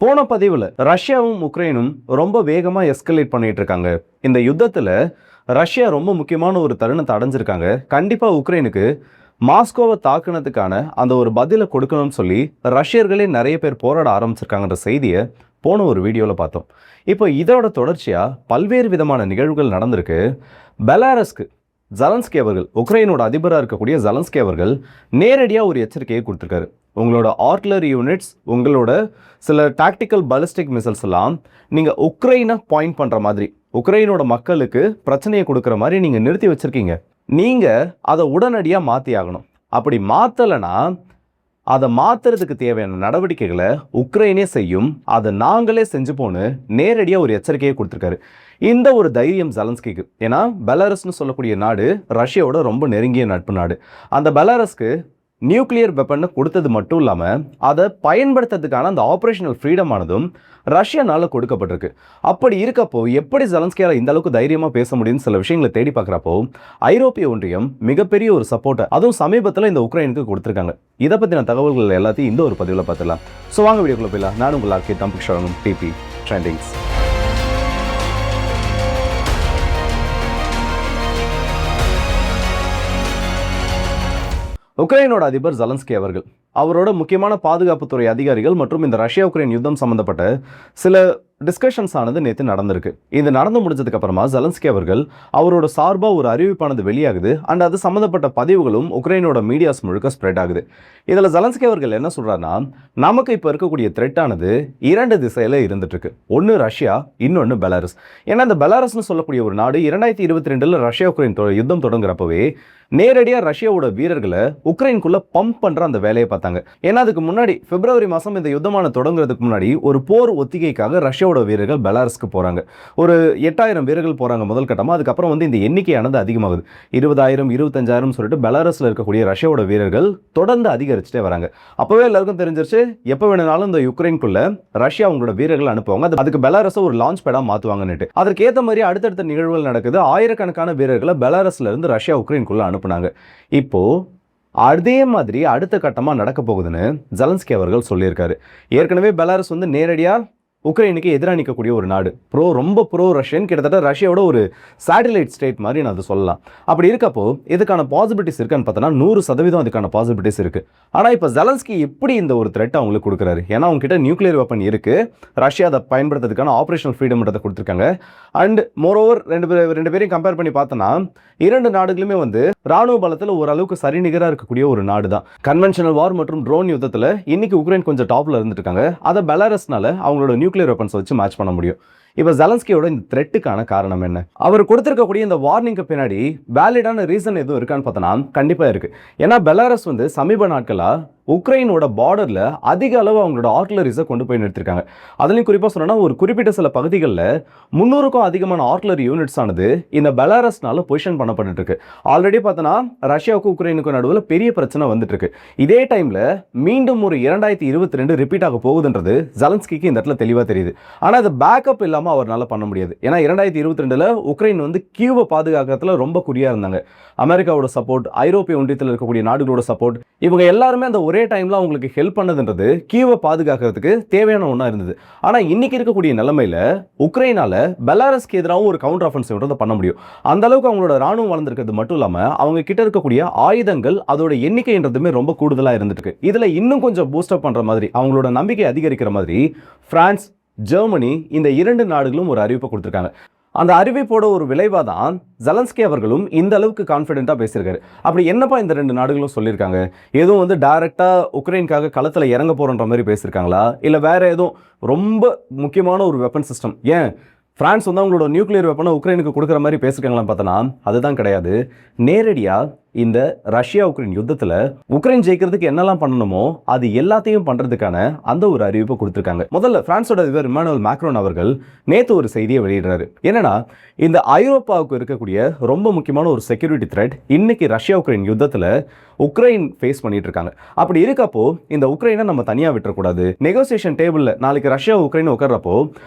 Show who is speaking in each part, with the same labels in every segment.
Speaker 1: போன பதிவில் ரஷ்யாவும் உக்ரைனும் ரொம்ப வேகமாக எஸ்கலேட் பண்ணிட்டு இருக்காங்க. இந்த யுத்தத்தில் ரஷ்யா ரொம்ப முக்கியமான ஒரு தருணத்தை அடைஞ்சிருக்காங்க. கண்டிப்பாக உக்ரைனுக்கு மாஸ்கோவை தாக்குனதுக்கான அந்த ஒரு பதிலை கொடுக்கணும்னு சொல்லி ரஷ்யர்களே நிறைய பேர் போராட ஆரம்பிச்சிருக்காங்கன்ற செய்தியை போன ஒரு வீடியோவில் பார்த்தோம். இப்போ இதோட தொடர்ச்சியாக பல்வேறு விதமான நிகழ்வுகள் நடந்திருக்கு. பெலாரஸ்க்கு ஜெலன்ஸ்கி அவர்கள், உக்ரைனோட அதிபராக இருக்கக்கூடிய ஜெலன்ஸ்கி அவர்கள் நேரடியாக ஒரு எச்சரிக்கையை கொடுத்துருக்காரு. உங்களோட ஆர்ட்லரி யூனிட்ஸ், உங்களோட சில டாக்டிக்கல் பாலிஸ்டிக் மிசைல்ஸ் எல்லாம் நீங்கள் உக்ரைனை பாயிண்ட் பண்ணுற மாதிரி, உக்ரைனோட மக்களுக்கு பிரச்சனையை கொடுக்குற மாதிரி நீங்கள் நிறுத்தி வச்சுருக்கீங்க. நீங்கள் அதை உடனடியாக மாற்றி ஆகணும். அப்படி மாற்றலைன்னா அதை மாற்றுறதுக்கு தேவையான நடவடிக்கைகளை உக்ரைனே செய்யும், அதை நாங்களே செஞ்சு போன்னு நேரடியாக ஒரு எச்சரிக்கையை கொடுத்துருக்காரு. இந்த ஒரு தைரியம் ஜெலன்ஸ்கிக்கு. ஏன்னா பெலாரஸ்னு சொல்லக்கூடிய நாடு ரஷ்யாவோட ரொம்ப நெருங்கிய நட்பு நாடு. அந்த பெலாரஸ்க்கு நியூக்ளியர் வெப்பன் கொடுத்தது மட்டும் இல்லாமல் அதை பயன்படுத்துறதுக்கான அந்த ஆப்ரேஷனல் ஃப்ரீடமானதும் ரஷ்யானால கொடுக்கப்பட்டிருக்கு. அப்படி இருக்கப்போ எப்படி ஜெலன்ஸ்கியால் இந்த அளவுக்கு தைரியமாக பேச முடியும்னு சில விஷயங்களை தேடி பார்க்குறப்போ ஐரோப்பிய ஒன்றியம் மிகப்பெரிய ஒரு சப்போர்ட்டை அதுவும் சமீபத்தில் இந்த உக்ரைனுக்கு கொடுத்துருக்காங்க. இதை பற்றின தகவல்கள் எல்லாத்தையும் இந்த ஒரு பதிவில் பார்த்துடலாம். ஸோ வாங்க வீடியோக்குள்ள போயிடலாம். நான் உங்கள் ஆர்கே தம்பிக் டிபி ட்ரெண்டிங்ஸ். உக்ரைனோட அதிபர் ஜெலன்ஸ்கி அவர்கள், அவரோட முக்கியமான பாதுகாப்புத்துறை அதிகாரிகள் மற்றும் இந்த ரஷ்யா உக்ரைன் யுத்தம் சம்பந்தப்பட்ட சில டிஸ்கஷன்ஸ் ஆனது நேற்று நடந்திருக்கு. இது நடந்து முடிஞ்சதுக்கு அப்புறமா ஜெலன்ஸ்கி அவர்கள் அவரோட சார்பாக ஒரு அறிவிப்பானது வெளியாகுது. அண்ட் அது சம்மந்தப்பட்ட பதிவுகளும் உக்ரைனோட மீடியாஸ் முழுக்க ஸ்ப்ரெட் ஆகுது. இதில் ஜெலன்ஸ்கி அவர்கள் என்ன சொல்கிறாருன்னா, நமக்கு இப்போ இருக்கக்கூடிய த்ரெட்டானது இரண்டு திசையில் இருந்துட்டு இருக்கு. ஒன்று ரஷ்யா, இன்னொன்று பெலாரஸ். ஏன்னா இந்த பெலாரஸ்னு சொல்லக்கூடிய ஒரு நாடு 2022 ரஷ்யா உக்ரைன் யுத்தம் தொடங்குறப்பவே நேரடியாக ரஷ்யாவோட வீரர்களை உக்ரைனுக்குள்ள பம்ப் பண்ணுற அந்த வேலையை பார்த்தாங்க. ஏன்னா அதுக்கு முன்னாடி பிப்ரவரி மாதம் இந்த யுத்தமான தொடங்குறதுக்கு முன்னாடி ஒரு போர் ஒத்திகைக்காக ரஷ்யாவோட வீரர்கள் பெலாரஸ்க்கு போகிறாங்க. ஒரு 8000 வீரர்கள் போகிறாங்க முதல் கட்டமாக. அதுக்கப்புறம் இந்த எண்ணிக்கையானது அதிகமாகுது. 20,000 25,000 சொல்லிட்டு பெலாரஸில் இருக்கக்கூடிய ரஷ்யாவோட வீரர்கள் தொடர்ந்து அதிகரிச்சுட்டே வராங்க. அப்போவே எல்லாருக்கும் தெரிஞ்சிருச்சு, எப்போ வேணுனாலும் இந்த யுக்ரைனுக்குள்ள ரஷ்யா அவங்களோட வீரர்கள் அனுப்புவாங்க, அதுக்கு பெலாரஸை ஒரு லான்ச் பேடாக மாற்றுவாங்கன்னுட்டு. அதற்கு ஏற்ற மாதிரி அடுத்தடுத்த நிகழ்வுகள் நடக்குது. ஆயிரக்கணக்கான வீரர்களை பெலாரஸ்ல இருந்து ரஷ்யா உக்ரைனுக்குள்ள அனுப்புனாங்க. இப்போ அதே மாதிரி அடுத்த கட்டமாக நடக்க போகுதுன்னு ஜெலன்ஸ்கி அவர்கள் சொல்லியிருக்காரு. ஏற்கனவே பெலாரஸ் நேரடியாக உக்ரைனுக்கு எதிராக நிற்கக்கூடிய ஒரு நாடு, ரொம்ப ப்ரோ ரஷ்யன், கிட்டத்தட்ட ரஷ்யாவோட ஒரு சேட்டலைட் ஸ்டேட் மாதிரி நான் அதை சொல்லலாம். அப்படி இருக்கப்போ இதுக்கான பாசிபிலிட்டிஸ் இருக்கான்னு பார்த்தோன்னா 100% அதுக்கான பாசிபிலிட்டிஸ் இருக்குது. ஆனால் இப்போ ஜெலன்ஸ்கி எப்படி இந்த ஒரு த்ரெட் அவங்களுக்கு கொடுக்குறாரு? ஏன்னா அவங்க கிட்ட நியூக்ளியர் வெப்பன் இருக்குது, ரஷ்யா அதை பயன்படுத்துறதுக்கான ஆப்ரேஷனல் ஃப்ரீடம்ன்றதை கொடுத்துருக்காங்க. அண்ட் மோரோவர் ரெண்டு பேரையும் கம்பேர் பண்ணி பார்த்தோன்னா இரண்டு நாடுகளுமே ராணுவ பலத்தில் ஓரளவுக்கு சரிநிகராக இருக்கக்கூடிய ஒரு நாடு தான். கன்வென்ஷனல் வார் மற்றும் ட்ரோன் யுத்தத்தில் இன்னைக்கு உக்ரைன் கொஞ்சம் டாப்ல இருந்துட்டு இருக்காங்க. அதை பெலாரஸ்னால அவங்களோட நியூக்ளியர் வெப்பன்ஸ் வச்சு மேட்ச் பண்ண முடியும். இப்போ ஜெலன்ஸ்கியோட இந்த த்ரெட்டுக்கான காரணம் என்ன? அவர் கொடுத்திருக்கக்கூடிய இந்த வார்னிங்க்கு பின்னாடி வேலிடான ரீசன் எதுவும் இருக்கான்னு பார்த்தோன்னா கண்டிப்பாக இருக்கு. ஏன்னா பெலாரஸ் சமீப நாட்களாக உக்ரைனோட பார்டரில் அதிக அளவு அவங்களோட ஆர்ட்லரிஸை கொண்டு போய் நிறுத்திருக்காங்க. அதுலேயும் குறிப்பாக சொன்னா ஒரு குறிப்பிட்ட சில பகுதிகளில் 300க்கும் அதிகமான ஆர்ட்லரி யூனிட்ஸ் ஆனது இந்த பெலாரஸ்னால பொசிஷன் பண்ணப்பட்டு இருக்கு. ஆல்ரெடி பார்த்தோன்னா ரஷ்யாவுக்கும் உக்ரைனுக்கும் நடுவில் பெரிய பிரச்சனை வந்துட்டு இருக்கு. இதே டைமில் மீண்டும் ஒரு 2022 ரிப்பீட் ஆக போகுதுன்றது ஜெலன்ஸ்கிக்கு இந்த இடத்துல தெளிவாக தெரியுது. ஆனால் அது பேக்கப் இல்லாமல் அவரால் பண்ண முடியாது. ஏன்னா 2022 உக்ரைன் கியூவை பாதுகாக்கிறதுல ரொம்ப குறியாக இருந்தாங்க. அமெரிக்காவோட சப்போர்ட், ஐரோப்பிய ஒன்றியத்தில் இருக்கக்கூடிய நாடுகளோட சப்போர்ட், இவங்க எல்லாருமே அந்த ஒரே டைம்ல அவங்களுக்கு ஹெல்ப் பண்ணதுன்றது கீவை பாதுகாக்கிறதுக்கு தேவையான ஒன்றா இருந்தது. ஆனால் இன்னைக்கு இருக்கக்கூடிய நிலைமையில உக்ரைனால பெலாரஸ்க்கு எதிராகவும் ஒரு கவுண்டர் ஆஃபென்சிவ் பண்ண முடியும். அந்த அளவுக்கு அவங்களோட ராணுவம் வளர்ந்துருக்கிறது மட்டும் இல்லாமல் அவங்க கிட்ட இருக்கக்கூடிய ஆயுதங்கள் அதோட எண்ணிக்கைன்றதுமே ரொம்ப கூடுதலாக இருந்துட்டு இருக்கு. இதுல இன்னும் கொஞ்சம் பூஸ்டப் பண்ற மாதிரி, அவங்களோட நம்பிக்கை அதிகரிக்கிற மாதிரி பிரான்ஸ், ஜெர்மனி இந்த இரண்டு நாடுகளும் ஒரு அறிவிப்பை கொடுத்திருக்காங்க. அந்த அறிவிப்போட ஒரு விளைவாக தான் ஜெலன்ஸ்கி அவர்களும் இந்த அளவுக்கு கான்ஃபிடென்ட்டாக பேசியிருக்காரு. அப்படி என்னப்பா இந்த ரெண்டு நாடுகளும் சொல்லியிருக்காங்க? எதுவும் டைரெக்டாக உக்ரைனுக்காக களத்தில் இறங்க போகிறன்ற மாதிரி பேசியிருக்காங்களா? இல்லை வேற எதுவும் ரொம்ப முக்கியமான ஒரு வெப்பன் சிஸ்டம், ஏன் பிரான்ஸ் அவங்களோட நியூக்ளியர் வெப்பனை உக்ரைனுக்கு கொடுக்குற மாதிரி பேசியிருக்காங்களான்னு பார்த்தோன்னா அதுதான் கிடையாது. நேரடியாக இந்த ரஷ்யா உக்ரைன் யுத்தத்தில் உக்ரைன் ஜெயிக்கிறதுக்கு என்னெல்லாம் பண்ணணுமோ அது எல்லாத்தையும் பண்ணுறதுக்கான அந்த ஒரு அறிவிப்பை கொடுத்துருக்காங்க. முதல்ல பிரான்ஸோட அதிபர் இமானுவேல் மேக்ரோன் அவர்கள் நேற்று ஒரு செய்தியை வெளியிடுறாரு. என்னன்னா, இந்த ஐரோப்பாவுக்கு இருக்கக்கூடிய ரொம்ப முக்கியமான ஒரு செக்யூரிட்டி த்ரெட் இன்னைக்கு ரஷ்யா உக்ரைன் யுத்தத்தில் உக்ரைன் ஃபேஸ் பண்ணிட்டு இருக்காங்க. அப்படி இருக்கப்போ இந்த உக்ரைனை நம்ம தனியாக விட்டுறக்கூடாது. நெகோசியேஷன் டேபிளில் நாளைக்கு ரஷ்யா உக்ரைன் உட்கார்றப்போ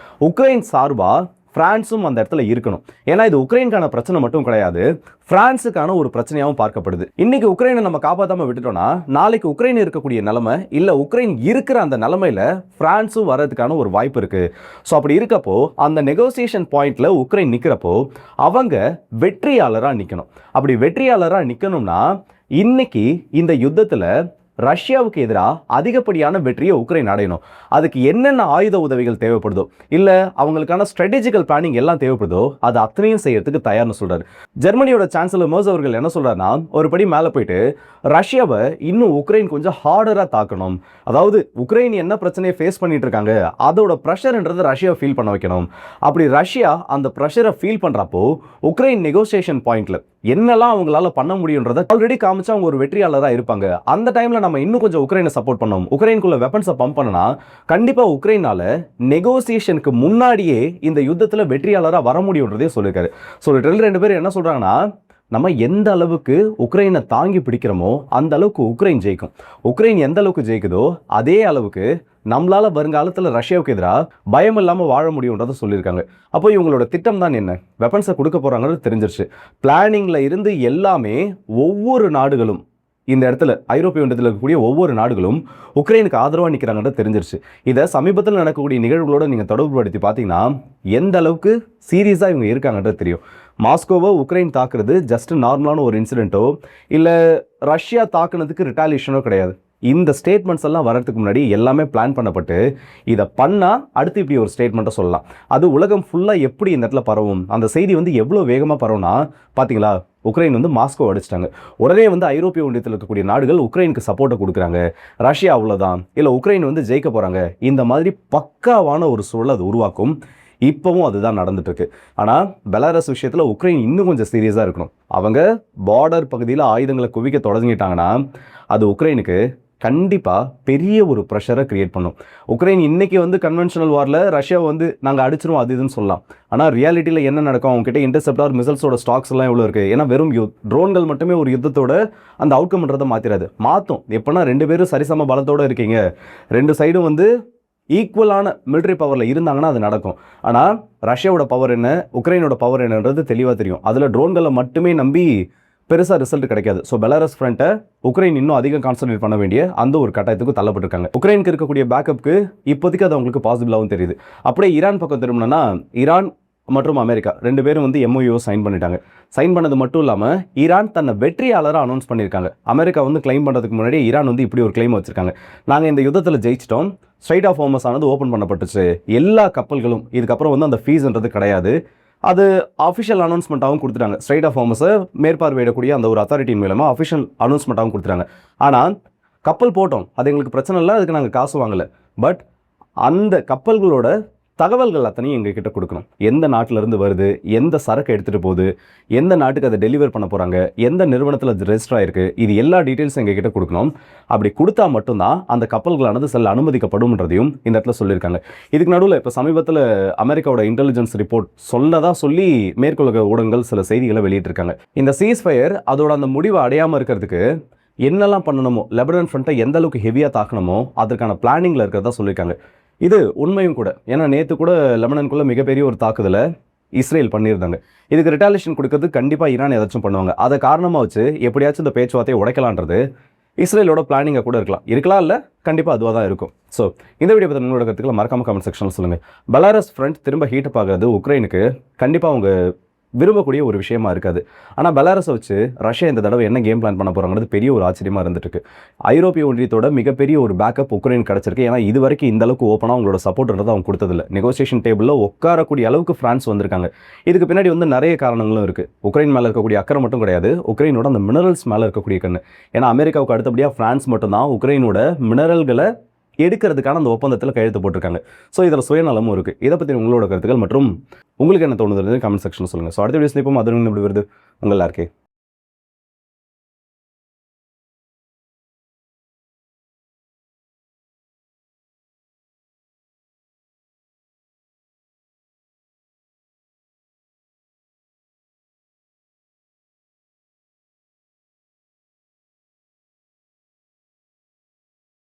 Speaker 1: உக்ரைன் சார்பாக பிரான்ஸும் அந்த இடத்துல இருக்கணும். ஏன்னா இது உக்ரைனுக்கான பிரச்சனை மட்டும் கிடையாது, பிரான்ஸுக்கான ஒரு பிரச்சனையாகவும் பார்க்கப்படுது. இன்னைக்கு உக்ரைனை நம்ம காப்பாற்றாம விட்டுட்டோம்னா நாளைக்கு உக்ரைன் இருக்கக்கூடிய நிலைமை இல்ல உக்ரைன் இருக்கிற அந்த நிலைமையில பிரான்ஸும் வர்றதுக்கான ஒரு வாய்ப்பு இருக்கு. ஸோ அப்படி இருக்கப்போ அந்த நெகோசியேஷன் பாயிண்ட்ல உக்ரைன் நிற்கிறப்போ அவங்க வெற்றியாளராக நிற்கணும். அப்படி வெற்றியாளராக நிற்கணும்னா இன்னைக்கு இந்த யுத்தத்தில் ரஷ்யாவுக்கு எதிராக அதிகப்படியான வெற்றியை உக்ரைன் அடையணும். அதுக்கு என்னென்ன ஆயுத உதவிகள் தேவைப்படுதோ இல்லை அவங்களுக்கான ஸ்ட்ராட்டஜிக்கல் பிளானிங் எல்லாம் தேவைப்படுதோ அது அத்தனையும் செய்யறதுக்கு தயார்னு சொல்றாரு. ஜெர்மனியோட சான்சலர் மெர்ஸ் அவர்கள் என்ன சொல்றாருன்னா, ஒரு படி மேலே போயிட்டு ரஷ்யாவை இன்னும் உக்ரைன் கொஞ்சம் ஹார்டராக தாக்கணும். அதாவது உக்ரைன் என்ன பிரச்சனையை ஃபேஸ் பண்ணிட்டு இருக்காங்க அதோட ப்ரெஷர்ன்றது ரஷ்யாவை ஃபீல் பண்ண வைக்கணும். அப்படி ரஷ்யா அந்த ப்ரெஷரை ஃபீல் பண்ணுறப்போ உக்ரைன் நெகோசியேஷன் பாயிண்ட்ல என்னெல்லாம் அவங்களால பண்ண முடியுன்றதை ஆல்ரெடி காமிச்சு அவங்க ஒரு வெற்றியாளராக இருப்பாங்க. அந்த டைம்ல நம்ம இன்னும் கொஞ்சம் உக்ரைனை சப்போர்ட் பண்ணோம், உக்ரைனுக்குள்ள வெப்பன்ஸை பம்ப் பண்ணனா கண்டிப்பா உக்ரைனால நெகோசியேஷனுக்கு முன்னாடியே இந்த யுத்தத்தில் வெற்றியாளராக வர முடியும்ன்றதே சொல்லியிருக்காரு. ஸோ ரெண்டு பேர் என்ன சொல்றாங்கன்னா, நம்ம எந்த அளவுக்கு உக்ரைனை தாங்கி பிடிக்கிறோமோ அந்த அளவுக்கு உக்ரைன் ஜெயிக்கும். உக்ரைன் எந்த அளவுக்கு ஜெயிக்குதோ அதே அளவுக்கு நம்மளால வருங்காலத்தில் ரஷ்யாவுக்கு எதிராக பயம் இல்லாமல் வாழ முடியும்ன்றதை சொல்லியிருக்காங்க. அப்போ இவங்களோட திட்டம் தான் என்ன, வெப்பன்ஸை கொடுக்க போறாங்கிறது தெரிஞ்சிருச்சு. பிளானிங்ல இருந்து எல்லாமே ஒவ்வொரு நாடுகளும் இந்த இடத்துல ஐரோப்பிய ஒன்றியத்தில் இருக்கக்கூடிய ஒவ்வொரு நாடுகளும் உக்ரைனுக்கு ஆதரவாக நிற்கிறாங்கன்றது தெரிஞ்சிருச்சு. இதை சமீபத்தில் நடக்கக்கூடிய நிகழ்வுகளோட நீங்கள் தொடர்புபடுத்தி பார்த்தீங்கன்னா எந்த அளவுக்கு சீரியஸாக இவங்க இருக்காங்கன்றது தெரியும். மாஸ்கோவை உக்ரைன் தாக்குறது ஜஸ்ட் நார்மலான ஒரு இன்சிடென்ட்டோ இல்லை ரஷ்யா தாக்குனதுக்கு ரிட்டாலியேஷனோ கிடையாது. இந்த ஸ்டேட்மெண்ட்ஸ் எல்லாம் வரதுக்கு முன்னாடி எல்லாமே பிளான் பண்ணப்பட்டு இதை பண்ணால் அடுத்து இப்படி ஒரு ஸ்டேட்மெண்ட்டை சொல்லலாம். அது உலகம் ஃபுல்லாக எப்படி இந்த இடத்துல பரவும், அந்த செய்தி எவ்வளோ வேகமாக பரவுனா பார்த்தீங்களா, உக்ரைன் மாஸ்கோ அடிச்சிட்டாங்க. உடனே ஐரோப்பிய ஒன்றியத்தில் இருக்கக்கூடிய நாடுகள் உக்ரைனுக்கு சப்போர்ட்டை கொடுக்குறாங்க. ரஷ்யா அவ்வளோதான், இல்லை உக்ரைன் ஜெயிக்க போகிறாங்க, இந்த மாதிரி பக்காவான ஒரு சூழல் அது உருவாக்கும். இப்போவும் அதுதான் நடந்துட்டு இருக்கு. ஆனால் பெலாரஸ் விஷயத்தில் உக்ரைன் இன்னும் கொஞ்சம் சீரியஸாக இருக்கணும். அவங்க பார்டர் பகுதியில் ஆயுதங்களை குவிக்க தொடங்கிட்டாங்கன்னா அது உக்ரைனுக்கு கண்டிப்பாக பெரிய ஒரு ப்ரெஷரை கிரியேட் பண்ணும். உக்ரைன் இன்னைக்கு கன்வென்ஷனல் வாரில் ரஷ்யாவை நாங்கள் அடிச்சிருவோம் அது இதுன்னு சொல்லலாம். ஆனால் ரியாலிட்டியில் என்ன நடக்கும், அவங்ககிட்ட இன்டர்செப்டார் மிசைல்ஸோட ஸ்டாக்ஸ் எல்லாம் எவ்வளோ இருக்குது. ஏன்னா வெறும் ட்ரோன்கள் மட்டுமே ஒரு யுத்தத்தோட அந்த அவுட்கம்ன்றதை மாற்றிடாது, மாற்றும். எப்போனா ரெண்டு பேரும் சரிசம பலத்தோடு இருக்கீங்க, ரெண்டு சைடும் ஈக்குவலான மிலிட்ரி பவரில் இருந்தாங்கன்னா அது நடக்கும். ஆனால் ரஷ்யாவோட பவர் என்ன, உக்ரைனோட பவர் என்னன்றது தெளிவாக தெரியும். அதில் ட்ரோன்களை மட்டுமே நம்பி பெருசாக ரிசல்ட் கிடைக்காது. ஸோ பெலாரஸ் ஃப்ரண்ட்டை உக்ரைன் இன்னும் அதிகம் கான்சன்ட்ரேட் பண்ண வேண்டிய அந்த ஒரு கட்டாயத்துக்கு தள்ளப்பட்டிருக்காங்க. உக்ரைனுக்கு இருக்கக்கூடிய பேக்கப்புக்கு இப்போதைக்கு அது அவங்களுக்கு பாசிபிளாகவும் தெரியுது. அப்படியே ஈரான் பக்கம் திரும்பினா ஈரான் மற்றும் அமெரிக்கா ரெண்டு பேரும் MOU சைன் பண்ணிட்டாங்க. சைன் பண்ணது மட்டும் இல்லாமல் ஈரான் தன்னை வெற்றியாளராக அனௌன்ஸ் பண்ணியிருக்காங்க. அமெரிக்கா கிளைம் பண்ணுறதுக்கு முன்னாடி ஈரான் இப்படி ஒரு கிளைம் வச்சிருக்காங்க, நாங்கள் இந்த யுத்தத்தில் ஜெயிச்சிட்டோம், ஸ்ட்ரைட் ஆஃப் ஹோர்மஸ் ஆனது ஓப்பன் பண்ணப்பட்டுச்சு, எல்லா கப்பல்களும் இதுக்கப்புறம் அந்த ஃபீஸ்ன்றது கிடையாது. அது அஃபிஷியல் அனௌன்ஸ்மெண்ட்டாகவும் கொடுத்துட்டாங்க. ஸ்ட்ரைட் ஆஃப் ஹோர்மஸை மேற்பார்வையிடக்கூடிய அந்த ஒரு அத்தாரிட்டியின் மூலமாக அஃபிஷியல் அனௌன்ஸ்மெண்ட்டாகவும் கொடுத்துட்டாங்க. ஆனால் கப்பல் போட்டோம், அது எங்களுக்கு பிரச்சனை இல்லை, அதுக்கு நாங்கள் காசு வாங்கலை. பட் அந்த கப்பல்களோட தகவல்கள் அத்தனையும் எங்ககிட்ட கொடுக்கணும். எந்த நாட்டிலேருந்து வருது, எந்த சரக்கு எடுத்துகிட்டு போகுது, எந்த நாட்டுக்கு அதை டெலிவர் பண்ண போகிறாங்க, எந்த நிறுவனத்தில் அது ரெஜிஸ்டர் ஆகிருக்கு, இது எல்லா டீட்டெயில்ஸும் எங்ககிட்ட கொடுக்கணும். அப்படி கொடுத்தா மட்டும்தான் அந்த கப்பல்களானது செல்ல அனுமதிக்கப்படும்ன்றதையும் இந்த இடத்துல சொல்லியிருக்காங்க. இதுக்கு நடுவில் இப்போ சமீபத்தில் அமெரிக்காவோட இன்டெலிஜென்ஸ் ரிப்போர்ட் சொல்லி மேற்குலக ஊடகங்கள் சில செய்திகளை வெளியிட்டிருக்காங்க. இந்த சீஸ்ஃபயர் அதோட அந்த முடிவை அடையாமல் இருக்கிறதுக்கு என்னெல்லாம் பண்ணணுமோ, லெபனான் ஃப்ரண்ட்டை எந்த அளவுக்கு ஹெவியாக தாக்கணுமோ அதற்கான பிளானிங்கில் இருக்கிறதா சொல்லியிருக்காங்க. இது உண்மையும் கூட. ஏன்னா நேற்று கூட லெபனானுக்குள்ள மிகப்பெரிய ஒரு தாக்குதலை இஸ்ரேல் பண்ணியிருந்தாங்க. இதுக்கு ரிட்டாலியேஷன் கொடுக்கறது கண்டிப்பாக ஈரான் ஏதாச்சும் பண்ணுவாங்க. அதை காரணமாக வச்சு எப்படியாச்சும் இந்த பேச்சுவார்த்தையை உடைக்கலான்றது இஸ்ரேலோட பிளானிங்கை கூட இருக்கலாம் இல்லை கண்டிப்பாக அதுவாக தான் இருக்கும். ஸோ இந்த வீடியோ பற்றி உங்களோட கருத்துக்களை மறக்காம கமெண்ட் செக்ஷனில் சொல்லுங்கள். பெலாரஸ் ஃப்ரண்ட் திரும்ப ஹீட்டப் ஆகிறது உக்ரைனுக்கு கண்டிப்பாக அவங்க விரும்பக்கூடிய ஒரு விஷயமா இருக்காது. ஆனால் பெலாரஸை வச்சு ரஷ்யா இந்த தடவை என்ன கேம் பிளான் பண்ண போகிறாங்கிறது பெரிய ஒரு ஆச்சரியமாக இருந்துட்டு இருக்கு. ஐரோப்பிய ஒன்றியத்தோட மிகப்பெரிய ஒரு பேக்கப் உக்ரைன் கிடச்சிருக்கு. ஏன்னா இது வரைக்கும் இந்த அளவுக்கு ஓப்பனாக அவங்களோட சப்போர்ட்ன்றது அவங்க கொடுத்ததில்லை. நெகோசியேஷன் டேபிளில் உட்காரக்கூடிய அளவுக்கு ஃப்ரான்ஸ் வந்திருக்காங்க. இதுக்கு பின்னாடி நிறைய காரணங்களும் இருக்குது. உக்ரைன் மேலே இருக்கக்கூடிய அக்கறை மட்டும் கிடையாது, உக்ரைனோட அந்த மினரல்ஸ் மேலே இருக்கக்கூடிய கண்ணு. ஏன்னா அமெரிக்காவுக்கு அடுத்தபடியாக ஃப்ரான்ஸ் மட்டும்தான் உக்ரைனோட மினரல்களை எடுக்கிறதுக்கான அந்த ஒப்பந்தத்தில் கையெழுத்து போட்டிருக்காங்க. ஸோ இதில் சுயநலமும் இருக்குது. இதை பற்றி உங்களோட கருத்துக்கள் மற்றும் உங்களுக்கு என்ன தோணுது கமெண்ட் செக்ஷன் சொல்லுங்கள். ஸோ அடுத்த வீடியோஸ் இப்போ அது இப்படி வருது உங்கள் எல்லாருக்கே